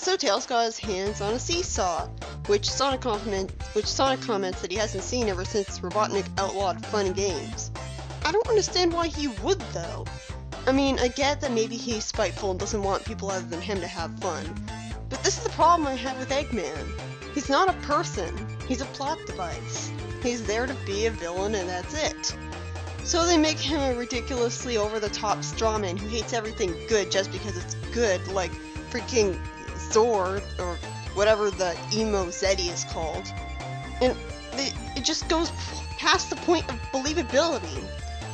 So Tails got his hands on a seesaw, which Sonic comments that he hasn't seen ever since Robotnik outlawed fun and games. I don't understand why he would though. I mean, I get that maybe he's spiteful and doesn't want people other than him to have fun. But this is the problem I have with Eggman. He's not a person, he's a plot device. He's there to be a villain and that's it. So they make him a ridiculously over-the-top strawman who hates everything good just because it's good, like freaking Zord, or whatever the emo Zeddy is called. And it just goes past the point of believability.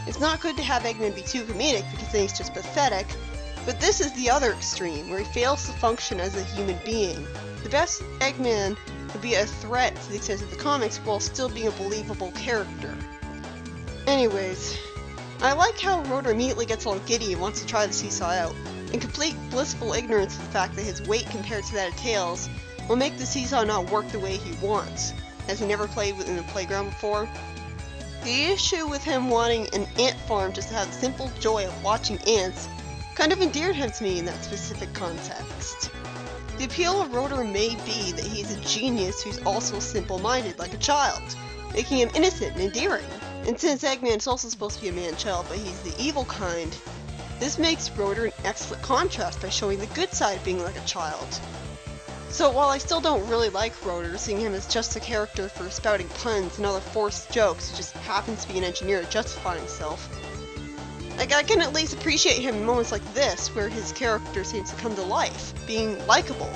It's not good to have Eggman be too comedic because then he's just pathetic, but this is the other extreme, where he fails to function as a human being. The best Eggman would be a threat to the extent of the comics while still being a believable character. Anyways, I like how Rotor immediately gets all giddy and wants to try the seesaw out. In complete blissful ignorance of the fact that his weight compared to that of Tails will make the seesaw not work the way he wants, as he never played within the playground before. The issue with him wanting an ant farm just to have the simple joy of watching ants kind of endeared him to me in that specific context. The appeal of Rotor may be that he's a genius who's also simple-minded like a child, making him innocent and endearing. And since Eggman is also supposed to be a man-child, but he's the evil kind, this makes Rotor an excellent contrast by showing the good side of being like a child. So while I still don't really like Rotor, seeing him as just a character for spouting puns and other forced jokes who just happens to be an engineer to justify himself, I can at least appreciate him in moments like this, where his character seems to come to life, being likable.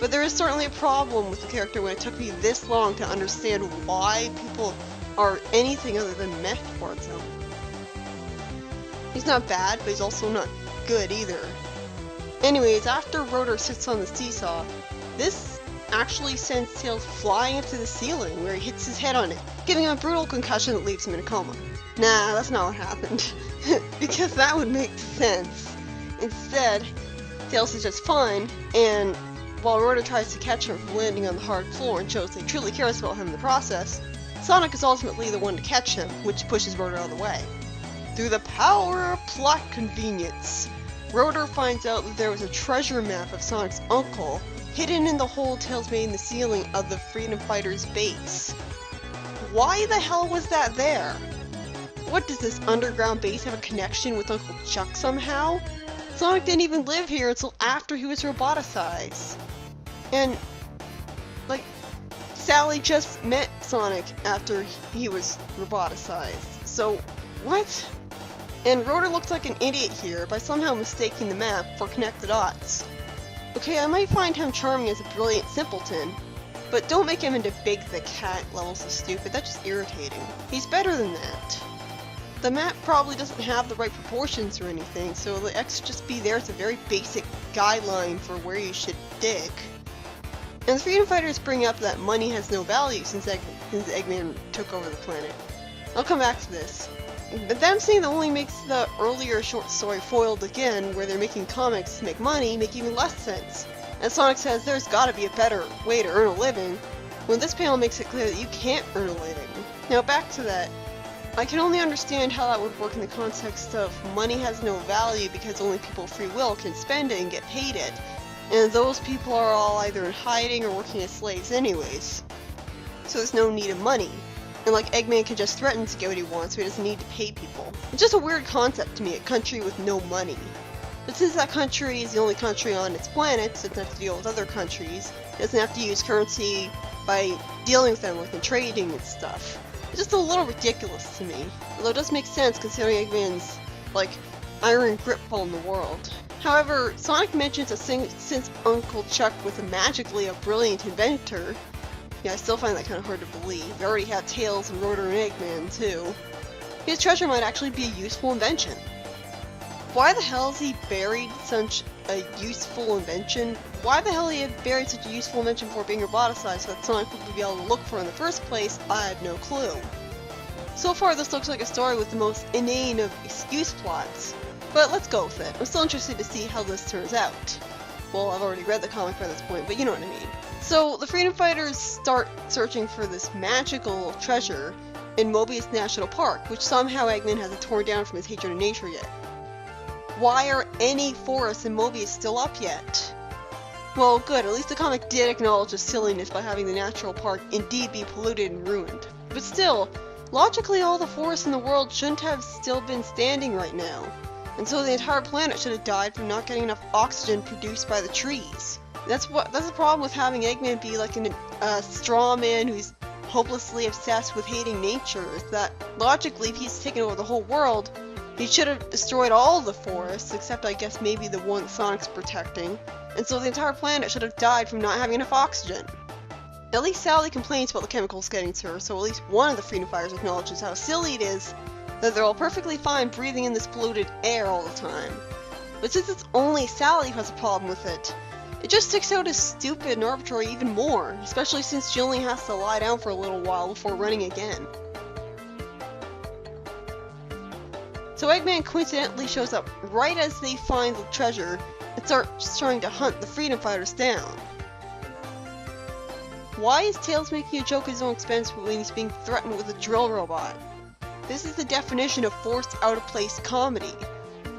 But there is certainly a problem with the character when it took me this long to understand why people are anything other than meh towards him. He's not bad, but he's also not good either. Anyways, after Rotor sits on the seesaw, this actually sends Tails flying up to the ceiling where he hits his head on it, giving him a brutal concussion that leaves him in a coma. Nah, that's not what happened, because that would make sense. Instead, Tails is just fine, and while Rotor tries to catch him from landing on the hard floor and shows that he truly cares about him in the process, Sonic is ultimately the one to catch him, which pushes Rotor out of the way. Through the power of plot convenience, Rotor finds out that there was a treasure map of Sonic's uncle hidden in the hole Tails made in the ceiling of the Freedom Fighters base. Why the hell was that there? What, does this underground base have a connection with Uncle Chuck somehow? Sonic didn't even live here until after he was roboticized. And, like, Sally just met Sonic after he was roboticized. So, what? And Rotor looks like an idiot here by somehow mistaking the map for connect the dots. Okay, I might find him charming as a brilliant simpleton, but don't make him into Big the Cat levels of stupid, that's just irritating. He's better than that. The map probably doesn't have the right proportions or anything, so the X should just be there as a very basic guideline for where you should dig. And the Freedom Fighters bring up that money has no value since Eggman took over the planet. I'll come back to this. But them saying that only makes the earlier short story Foiled Again, where they're making comics to make money, make even less sense. And Sonic says there's gotta be a better way to earn a living, when this panel makes it clear that you can't earn a living. Now back to that. I can only understand how that would work in the context of money has no value because only people with free will can spend it and get paid it, and those people are all either in hiding or working as slaves anyways. So there's no need of money. And like Eggman can just threaten to get what he wants, so he doesn't need to pay people. It's just a weird concept to me, a country with no money. But since that country is the only country on its planet, so it doesn't have to deal with other countries, it doesn't have to use currency by dealing with them, like in trading and stuff. It's just a little ridiculous to me. Although it does make sense considering Eggman's, like, iron grip on the world. However, Sonic mentions that since Uncle Chuck was magically a brilliant inventor, yeah, I still find that kind of hard to believe. They already have Tails and Rotor and Eggman, too. His treasure might actually be a useful invention. Why the hell has he buried such a useful invention? Why the hell he had buried such a useful invention before being roboticized so that Sonic would be able to look for in the first place? I have no clue. So far, this looks like a story with the most inane of excuse plots. But let's go with it. I'm still interested to see how this turns out. Well, I've already read the comic by this point, but you know what I mean. So, the Freedom Fighters start searching for this magical treasure in Mobius National Park, which somehow Eggman hasn't torn down from his hatred of nature yet. Why are any forests in Mobius still up yet? Well, good, at least the comic did acknowledge the silliness by having the natural park indeed be polluted and ruined. But still, logically all the forests in the world shouldn't have still been standing right now. And so the entire planet should have died from not getting enough oxygen produced by the trees. That's the problem with having Eggman be like a straw man who's hopelessly obsessed with hating nature, is that logically if he's taken over the whole world, he should have destroyed all the forests, except I guess maybe the one Sonic's protecting. And so the entire planet should have died from not having enough oxygen. At least Sally complains about the chemicals getting to her, so at least one of the freedom fighters acknowledges how silly it is that they're all perfectly fine breathing in this polluted air all the time. But since it's only Sally who has a problem with it, it just sticks out as stupid and arbitrary even more, especially since she only has to lie down for a little while before running again. So Eggman coincidentally shows up right as they find the treasure and starts trying to hunt the freedom fighters down. Why is Tails making a joke at his own expense when he's being threatened with a drill robot? This is the definition of forced out-of-place comedy.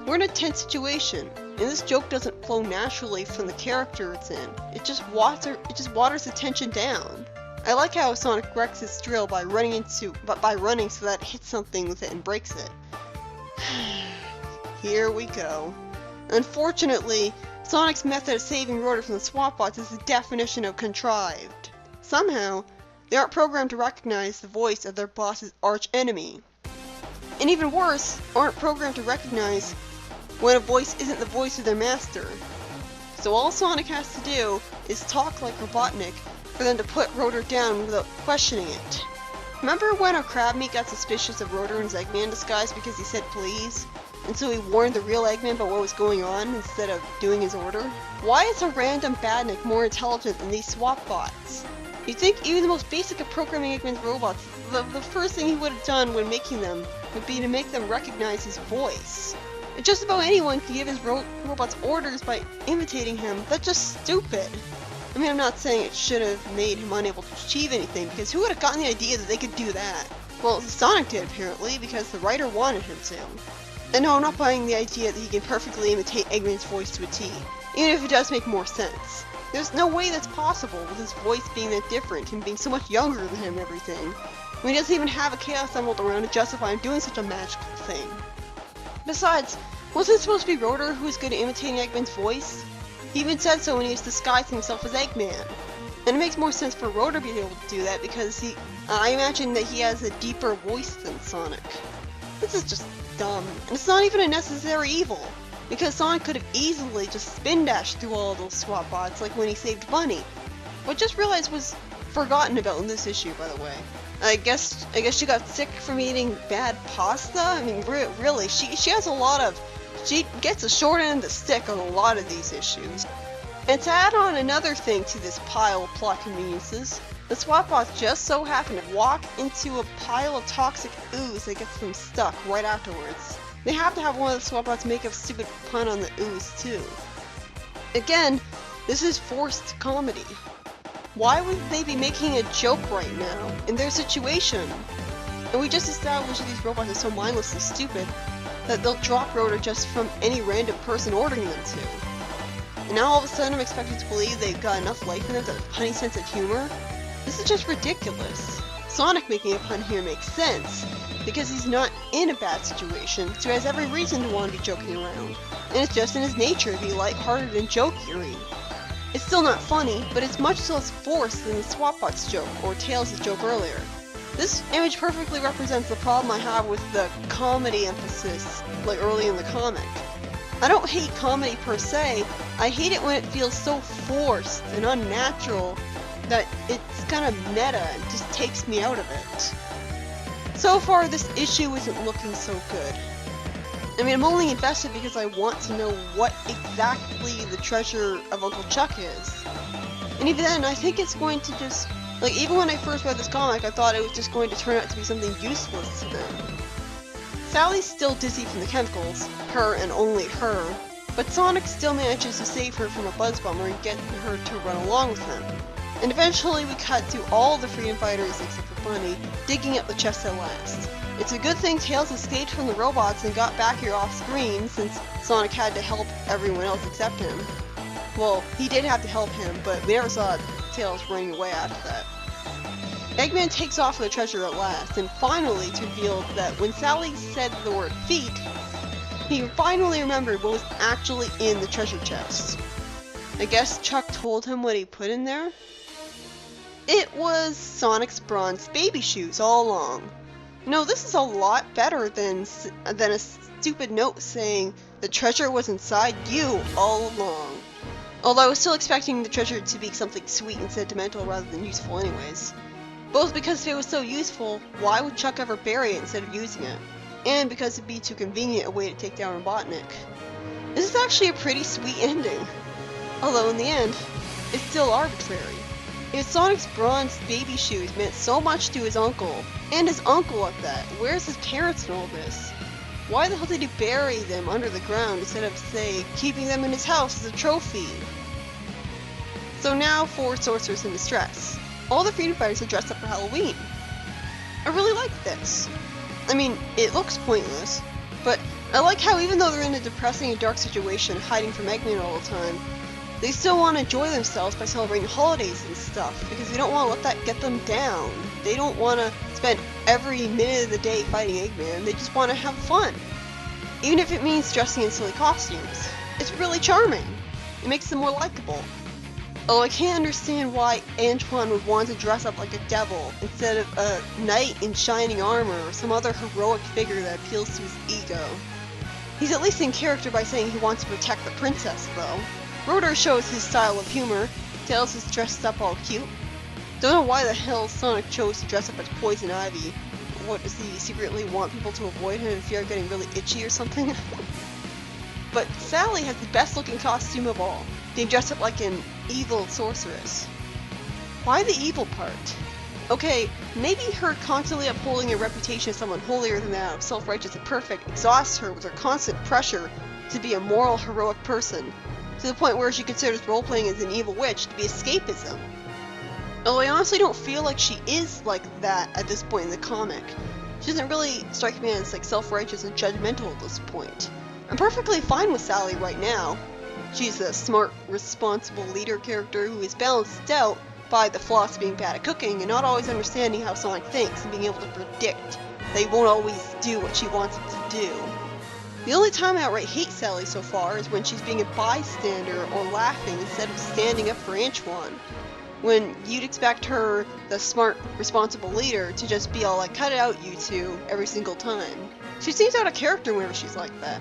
We're in a tense situation, and this joke doesn't flow naturally from the character it's in. It just waters the tension down. I like how Sonic wrecks his drill by running so that it hits something with it and breaks it. Here we go. Unfortunately, Sonic's method of saving Rotor from the swap bots is the definition of contrived. Somehow, they aren't programmed to recognize the voice of their boss's arch enemy. And even worse, aren't programmed to recognize when a voice isn't the voice of their master. So all Sonic has to do is talk like Robotnik for them to put Rotor down without questioning it. Remember when our crab meat got suspicious of Rotor in his Eggman disguise because he said please? And so he warned the real Eggman about what was going on instead of doing his order? Why is a random badnik more intelligent than these swap bots? You'd think even the most basic of programming Eggman's robots, the first thing he would have done when making them would be to make them recognize his voice. And just about anyone can give his robots orders by imitating him. That's just stupid. I mean, I'm not saying it should have made him unable to achieve anything, because who would have gotten the idea that they could do that? Well, Sonic did apparently, because the writer wanted him to. And no, I'm not buying the idea that he can perfectly imitate Eggman's voice to a T, even if it does make more sense. There's no way that's possible with his voice being that different, him being so much younger than him and everything. When he doesn't even have a Chaos Emerald around to justify him doing such a magical thing. Besides, wasn't it supposed to be Rotor who was good at imitating Eggman's voice? He even said so when he was disguising himself as Eggman. And it makes more sense for Rotor to be able to do that because I imagine that he has a deeper voice than Sonic. This is just dumb, and it's not even a necessary evil, because Sonic could have easily just spin dashed through all of those swap bots like when he saved Bunny. What I just realized was forgotten about in this issue, by the way. I guess she got sick from eating bad pasta? I mean, really, she has a lot of... She gets a short end of the stick on a lot of these issues. And to add on another thing to this pile of plot conveniences, the swap bots just so happen to walk into a pile of toxic ooze that gets them stuck right afterwards. They have to have one of the swap bots make a stupid pun on the ooze too. Again, this is forced comedy. Why would they be making a joke right now, in their situation? And we just established that these robots are so mindlessly stupid that they'll drop Rotor just from any random person ordering them to. And now all of a sudden I'm expected to believe they've got enough life in them to have a punny sense of humor? This is just ridiculous. Sonic making a pun here makes sense, because he's not in a bad situation, so he has every reason to want to be joking around. And it's just in his nature to be lighthearted and jokery. It's still not funny, but it's much less forced than the Swapbot's joke, or Tails' joke earlier. This image perfectly represents the problem I have with the comedy emphasis, like early in the comic. I don't hate comedy per se, I hate it when it feels so forced and unnatural that it's kind of meta and just takes me out of it. So far, this issue isn't looking so good. I mean, I'm only invested because I want to know what exactly the treasure of Uncle Chuck is. And even then, I think it's going to just... Like, even when I first read this comic, I thought it was just going to turn out to be something useless to them. Sally's still dizzy from the chemicals, her and only her, but Sonic still manages to save her from a buzz bomber and get her to run along with him. And eventually we cut to all the freedom fighters except for Bunny digging up the chest at last. It's a good thing Tails escaped from the robots and got back here off screen since Sonic had to help everyone else except him. Well, he did have to help him, but we never saw Tails running away after that. Eggman takes off with the treasure at last, and finally it's revealed that when Sally said the word feet, he finally remembered what was actually in the treasure chest. I guess Chuck told him what he put in there? It was Sonic's bronze baby shoes all along. No, this is a lot better than a stupid note saying the treasure was inside you all along. Although I was still expecting the treasure to be something sweet and sentimental rather than useful anyways. Both because if it was so useful, why would Chuck ever bury it instead of using it? And because it'd be too convenient a way to take down Robotnik. This is actually a pretty sweet ending. Although in the end, it's still arbitrary. If Sonic's bronze baby shoes meant so much to his uncle, and his uncle at that, where's his parents in all this? Why the hell did he bury them under the ground instead of, say, keeping them in his house as a trophy? So now for Sorceress in Distress. All the freedom fighters are dressed up for Halloween. I really like this. I mean, it looks pointless, but I like how even though they're in a depressing and dark situation, hiding from Eggman all the time, they still want to enjoy themselves by celebrating holidays and stuff, because they don't want to let that get them down. They don't want to spend every minute of the day fighting Eggman, they just want to have fun. Even if it means dressing in silly costumes. It's really charming. It makes them more likable. Although I can't understand why Antoine would want to dress up like a devil instead of a knight in shining armor or some other heroic figure that appeals to his ego. He's at least in character by saying he wants to protect the princess, though. Rotor shows his style of humor. Tails is dressed up all cute. Don't know why the hell Sonic chose to dress up as Poison Ivy. What, does he secretly want people to avoid him in fear of getting really itchy or something? But Sally has the best looking costume of all, being dressed up like an evil sorceress. Why the evil part? Okay, maybe her constantly upholding a reputation as someone holier than thou, self-righteous and perfect, exhausts her with her constant pressure to be a moral, heroic person, to the point where she considers role-playing as an evil witch to be escapism. Although I honestly don't feel like she is like that at this point in the comic. She doesn't really strike me as like self-righteous and judgmental at this point. I'm perfectly fine with Sally right now. She's a smart, responsible leader character who is balanced out by the flaws of being bad at cooking and not always understanding how Sonic thinks and being able to predict that he won't always do what she wants him to do. The only time I outright hate Sally so far is when she's being a bystander or laughing instead of standing up for Antoine. When you'd expect her, the smart, responsible leader, to just be all like, cut it out, you two, every single time. She seems out of character whenever she's like that.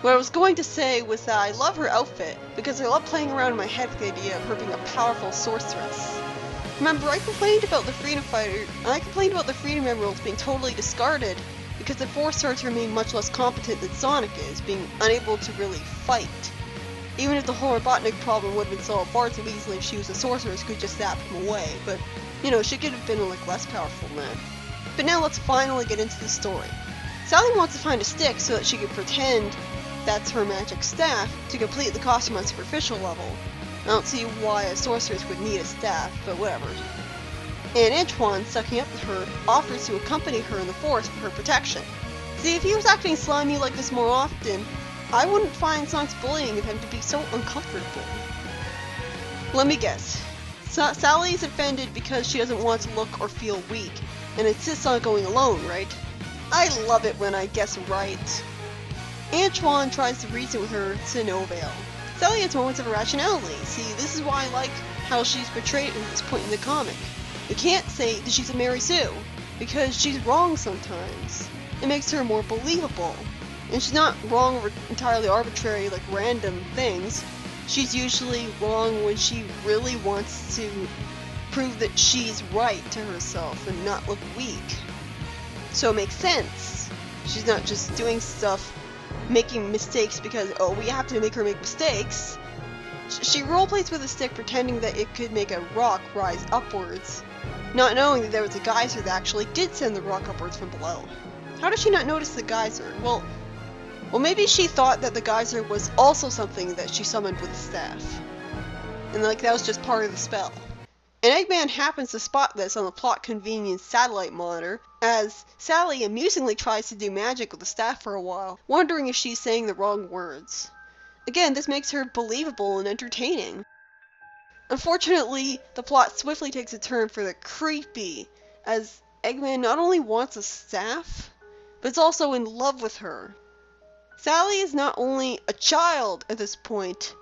What I was going to say was that I love her outfit, because I love playing around in my head with the idea of her being a powerful sorceress. Remember, I complained about the Freedom Emeralds being totally discarded, because the Four Stars remain much less competent than Sonic is, being unable to really fight. Even if the whole Robotnik problem would have been solved far too easily if she was a sorceress who could just zap him away, but, you know, she could have been like less powerful than that. But now let's finally get into the story. Sally wants to find a stick so that she can pretend that's her magic staff to complete the costume on superficial level. I don't see why a sorceress would need a staff, but whatever. And Antoine, sucking up to her, offers to accompany her in the forest for her protection. See, if he was acting slimy like this more often, I wouldn't find Sonic's bullying of him to be so uncomfortable. Let me guess. Sally is offended because she doesn't want to look or feel weak, and insists on going alone, right? I love it when I guess right. Antoine tries to reason with her to no avail. Sally has moments of irrationality. See, this is why I like how she's portrayed at this point in the comic. You can't say that she's a Mary Sue, because she's wrong sometimes. It makes her more believable. And she's not wrong over entirely arbitrary, like random things. She's usually wrong when she really wants to prove that she's right to herself and not look weak. So it makes sense. She's not just doing stuff, making mistakes because, oh, we have to make her make mistakes. She roleplays with a stick pretending that it could make a rock rise upwards, not knowing that there was a geyser that actually did send the rock upwards from below. How did she not notice the geyser? Well, maybe she thought that the geyser was also something that she summoned with a staff. And like that was just part of the spell. And Eggman happens to spot this on the plot convenience satellite monitor, as Sally amusingly tries to do magic with the staff for a while, wondering if she's saying the wrong words. Again, this makes her believable and entertaining. Unfortunately, the plot swiftly takes a turn for the creepy, as Eggman not only wants a staff, but is also in love with her. Sally is not only a child at this point,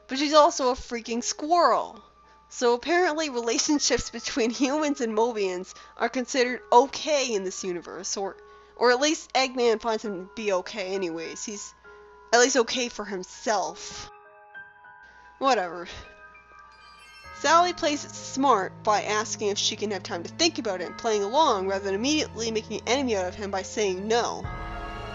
but she's also a freaking squirrel. So apparently relationships between humans and Mobians are considered okay in this universe, or at least Eggman finds him to be okay anyways. He's at least okay for himself. Whatever. Sally plays it smart by asking if she can have time to think about it and playing along rather than immediately making an enemy out of him by saying no.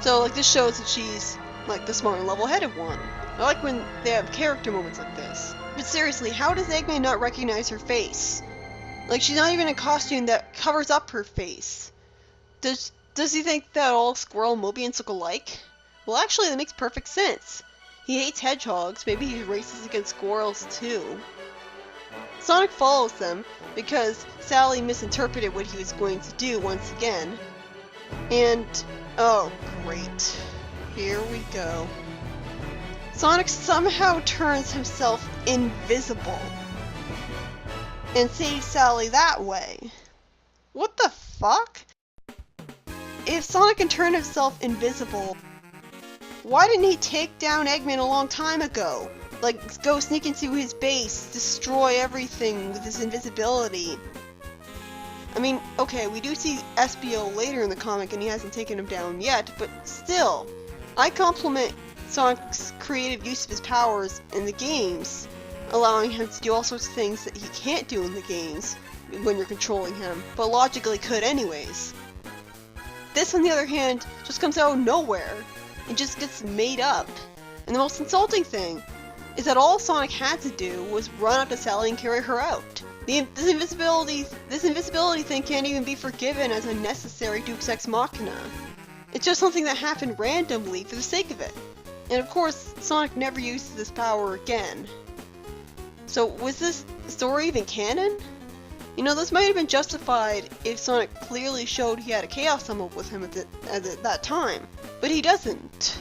So like this shows that she's like the smart and level-headed one. I like when they have character moments like this. But seriously, how does Eggman not recognize her face? Like, she's not even in a costume that covers up her face. Does he think that all squirrel Mobians look alike? Well, actually, that makes perfect sense. He hates hedgehogs, maybe he races against squirrels too. Sonic follows them because Sally misinterpreted what he was going to do once again. And, oh great, here we go. Sonic somehow turns himself invisible and saves Sally that way. What the fuck? If Sonic can turn himself invisible, why didn't he take down Eggman a long time ago? Like, go sneak into his base, destroy everything with his invisibility. I mean, okay, we do see SBO later in the comic and he hasn't taken him down yet, but still, I compliment Sonic's creative use of his powers in the games, allowing him to do all sorts of things that he can't do in the games when you're controlling him, but logically could anyways. This, on the other hand, just comes out of nowhere and just gets made up. And the most insulting thing is that all Sonic had to do was run up to Sally and carry her out. This invisibility thing can't even be forgiven as unnecessary Deus Ex Machina. It's just something that happened randomly for the sake of it. And of course, Sonic never uses this power again. So was this story even canon? You know, this might have been justified if Sonic clearly showed he had a Chaos Emerald with him at that time, but he doesn't.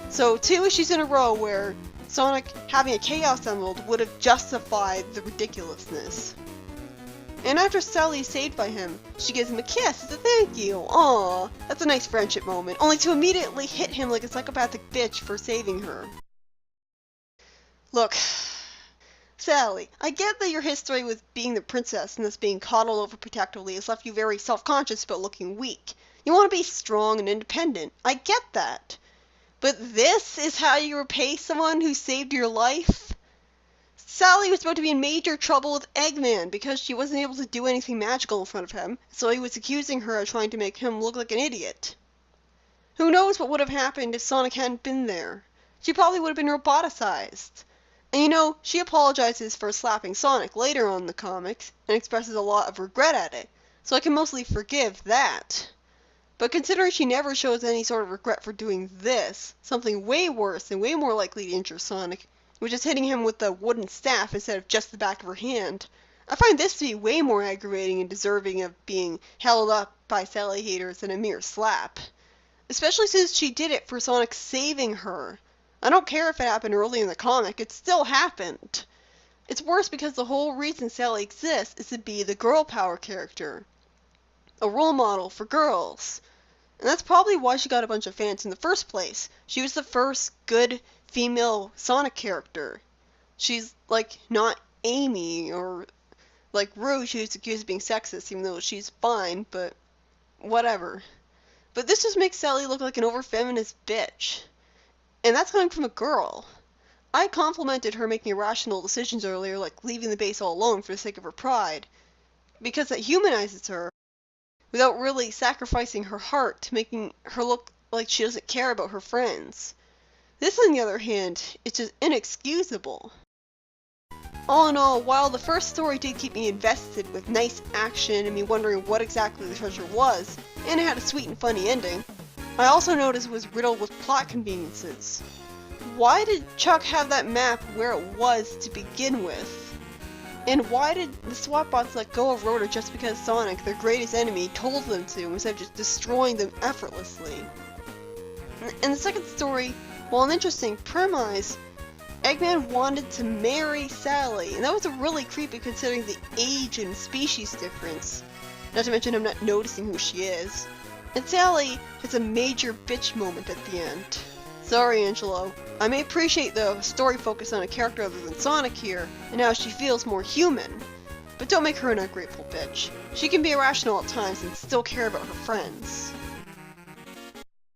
So 2 issues in a row where Sonic having a Chaos Emerald would have justified the ridiculousness. And after Sally is saved by him, she gives him a kiss as a thank you. Aww, that's a nice friendship moment, only to immediately hit him like a psychopathic bitch for saving her. Look, Sally, I get that your history with being the princess and thus being coddled overprotectively has left you very self-conscious about looking weak. You want to be strong and independent. I get that. But this is how you repay someone who saved your life? Sally was about to be in major trouble with Eggman because she wasn't able to do anything magical in front of him, so he was accusing her of trying to make him look like an idiot. Who knows what would have happened if Sonic hadn't been there? She probably would have been roboticized. And you know, she apologizes for slapping Sonic later on in the comics, and expresses a lot of regret at it, so I can mostly forgive that. But considering she never shows any sort of regret for doing this, something way worse and way more likely to injure Sonic, which is hitting him with the wooden staff instead of just the back of her hand, I find this to be way more aggravating and deserving of being held up by Sally haters than a mere slap. Especially since she did it for Sonic saving her. I don't care if it happened early in the comic, it still happened. It's worse because the whole reason Sally exists is to be the girl power character. A role model for girls. And that's probably why she got a bunch of fans in the first place. She was the first good female Sonic character. She's, like, not Amy or, like, Rouge, who's accused of being sexist, even though she's fine, but whatever. But this just makes Sally look like an over-feminist bitch. And that's coming from a girl. I complimented her making irrational decisions earlier, like leaving the base all alone for the sake of her pride, because that humanizes her, without really sacrificing her heart to making her look like she doesn't care about her friends. This, on the other hand, is just inexcusable. All in all, while the first story did keep me invested with nice action and me wondering what exactly the treasure was, and it had a sweet and funny ending, I also noticed it was riddled with plot conveniences. Why did Chuck have that map where it was to begin with? And why did the SWAT-bots let go of Rotor just because Sonic, their greatest enemy, told them to, instead of just destroying them effortlessly? In the second story, Well, an interesting premise. Eggman wanted to marry Sally, and that was really creepy considering the age and species difference. Not to mention him not noticing who she is. And Sally has a major bitch moment at the end. Sorry, Angelo. I may appreciate the story focus on a character other than Sonic here, and how she feels more human. But don't make her an ungrateful bitch. She can be irrational at times and still care about her friends.